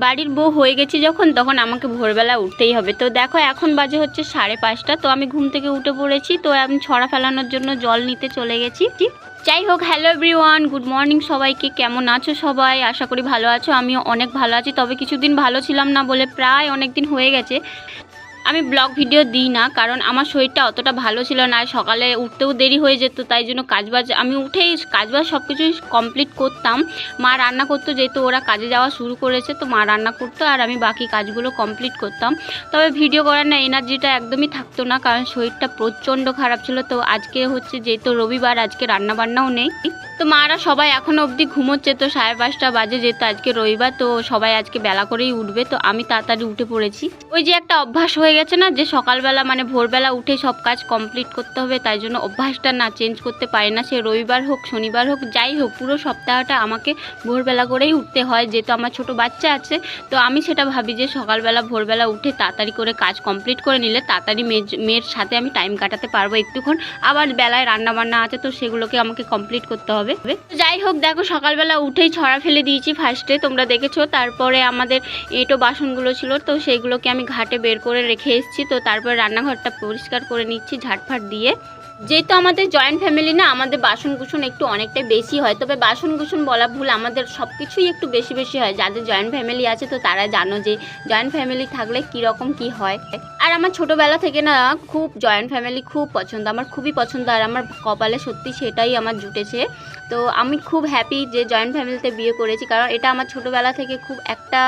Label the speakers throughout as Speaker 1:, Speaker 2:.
Speaker 1: বাড়ির বউ হয়ে গেছি যখন, তখন আমাকে ভোরবেলা উঠতেই হবে। তো দেখো এখন বাজে হচ্ছে 5:30। তো আমি ঘুম থেকে উঠে পড়েছি। তো আমি ছড়া ফেলানোর জন্য জল নিতে চলে গেছি। যাই হোক, হ্যালো এভরিওয়ান, গুড মর্নিং সবাইকে। কেমন আছো সবাই? আশা করি ভালো আছো। আমিও অনেক ভালো আছি। তবে কিছুদিন ভালো ছিলাম না বলে প্রায় অনেক দিন হয়ে গেছে আমি ব্লগ ভিডিও দিই না, কারণ আমার শরীরটা অতটা ভালো ছিল না। সকালে উঠতেও দেরি হয়ে যেত, তাই জন্য কাজবাজ আমি উঠেই কাজবাজ সব কিছুই কমপ্লিট করতাম। মা রান্না করতো, যেহেতু ওরা কাজে যাওয়া শুরু করেছে, তো মা রান্না করতো আর আমি বাকি কাজগুলো কমপ্লিট করতাম। তবে ভিডিও করার না এনার্জিটা একদমই থাকতো না, কারণ শরীরটা প্রচণ্ড খারাপ ছিল। তো আজকে হচ্ছে যেহেতু রবিবার, আজকে রান্নাবান্নাও নেই। তো মারা সবাই এখনও অবধি ঘুমোচ্ছে। তো 5:30 বাজে, যেহেতু আজকে রবিবার, তো সবাই আজকে বেলা করেই উঠবে। তো আমি তাড়াতাড়ি উঠে পড়েছি। ওই যে একটা অভ্যাস হয়ে গেছে না, যে সকালবেলা মানে ভোরবেলা উঠে সব কাজ কমপ্লিট করতে হবে, তাই জন্য অভ্যাসটা না চেঞ্জ করতে পারি না। সে রবিবার হোক, শনিবার হোক, যাই হোক, পুরো সপ্তাহটা আমাকে ভোরবেলা করেই উঠতে হয়। যেহেতু আমার ছোট বাচ্চা আছে, তো আমি সেটা ভাবি যে সকালবেলা ভোরবেলা উঠে তাড়াতাড়ি করে কাজ কমপ্লিট করে নিলে তাড়াতাড়ি মেয়ের সাথে আমি টাইম কাটাতে পারবো একটুক্ষণ। আবার বেলায় রান্নাবান্না আছে, তো সেগুলোকে আমাকে কমপ্লিট করতে হবে। যাই হোক, দেখো সকালবেলা উঠেই ছড়া ফেলে দিয়েছি ফার্স্টে, তোমরা দেখেছো। তারপরে আমাদের এঁটো বাসনগুলো ছিল, তো সেইগুলোকে আমি ঘাটে বের করে রেখে এসেছি। তো তারপর রান্নাঘরটা পরিষ্কার করে নিচ্ছি ঝাড়ফাট দিয়ে। যেহেতু আমাদের জয়েন্ট ফ্যামিলি না, আমাদের বাসন কুসন একটু অনেকটাই বেশি হয়। তবে বাসন কুসন বলা ভুল, আমাদের সব কিছুই একটু বেশি বেশি হয়। যাদের জয়েন্ট ফ্যামিলি আছে, তো তারা জানো যে জয়েন্ট ফ্যামিলি থাকলে কীরকম কী হয়। আর আমার ছোটোবেলা থেকে না খুব জয়েন্ট ফ্যামিলি খুব পছন্দ, আমার খুবই পছন্দ। আর আমার কপালে সত্যি সেটাই আমার জুটেছে। তো আমি খুব হ্যাপি যে জয়েন্ট ফ্যামিলিতে বিয়ে করেছি, কারণ এটা আমার ছোটোবেলা থেকে খুব একটা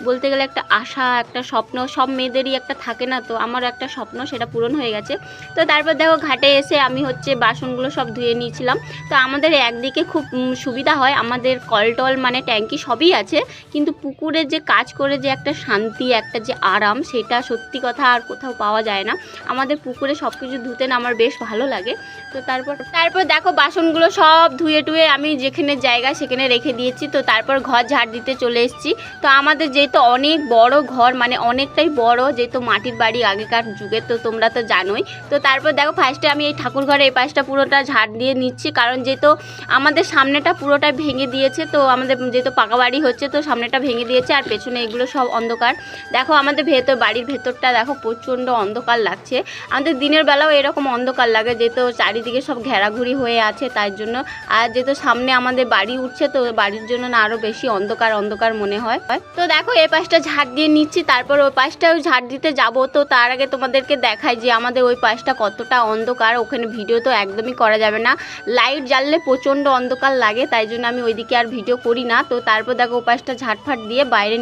Speaker 1: বলতে গেলে একটা আশা, একটা স্বপ্ন, সব মেয়েদেরই একটা থাকে না, তো আমার একটা স্বপ্ন, সেটা পূরণ হয়ে গেছে। তো তারপর দেখো ঘাটে এসে আমি হচ্ছে বাসনগুলো সব ধুয়ে নিয়েছিলাম। তো আমাদের একদিকে খুব সুবিধা হয়, আমাদের কলটল মানে ট্যাঙ্কি সবই আছে, কিন্তু পুকুরে যে কাজ করে যে একটা শান্তি, একটা যে আরাম, সেটা সত্যি কথা আর কোথাও পাওয়া যায় না। আমাদের পুকুরে সব কিছু ধুতে না আমার বেশ ভালো লাগে। তো তারপর দেখো বাসনগুলো সব ধুয়ে টুয়ে আমি যেখানে জায়গা সেখানে রেখে দিয়েছি। তো তারপর ঘর ঝাড় দিতে চলে এসেছি। তো আমাদের যেহেতু অনেক বড় ঘর, মানে অনেকটাই বড়, যেহেতু মাটির বাড়ি আগেকার যুগে, তো তোমরা তো জানোই। তো তারপর দেখো ফার্স্টে আমি এই ঠাকুর ঘরে এই পাশটা পুরোটা ঝাড় দিয়ে নিচ্ছি, কারণ যেহেতু আমাদের সামনেটা পুরোটা ভেঙে দিয়েছে। তো আমাদের যেহেতু পাকা বাড়ি হচ্ছে, তো সামনেটা ভেঙে দিয়েছে, আর পেছনে এগুলো সব অন্ধকার। দেখো আমাদের বাড়ির ভেতরটা দেখো প্রচণ্ড অন্ধকার লাগছে। আমাদের দিনের বেলাও এরকম অন্ধকার লাগে, যেহেতু চারিদিকে সব ঘেরাঘুরি হয়ে আছে, তার জন্য। আর যেহেতু সামনে আমাদের বাড়ি উঠছে, তো বাড়ির জন্য না আরও বেশি অন্ধকার অন্ধকার মনে হয়। তো দেখো এই পাশটা ঝাড় দিয়ে নিচ্ছি, তারপর ওই পাশটাও ঝাড় দিতে যাব। তো তার আগে তোমাদেরকে দেখাই যে আমাদের ওই পাশটা কতটা অন্ধকার। ওখানে ভিডিও তো একদমই করা যাবে না, লাইট জ্বাললে প্রচণ্ড অন্ধকার লাগে, তাই জন্য আমি ওইদিকে আর ভিডিও করি না। তো তারপর দেখো ওই পাশটা ঝাড়ফাট দিয়ে বাইরে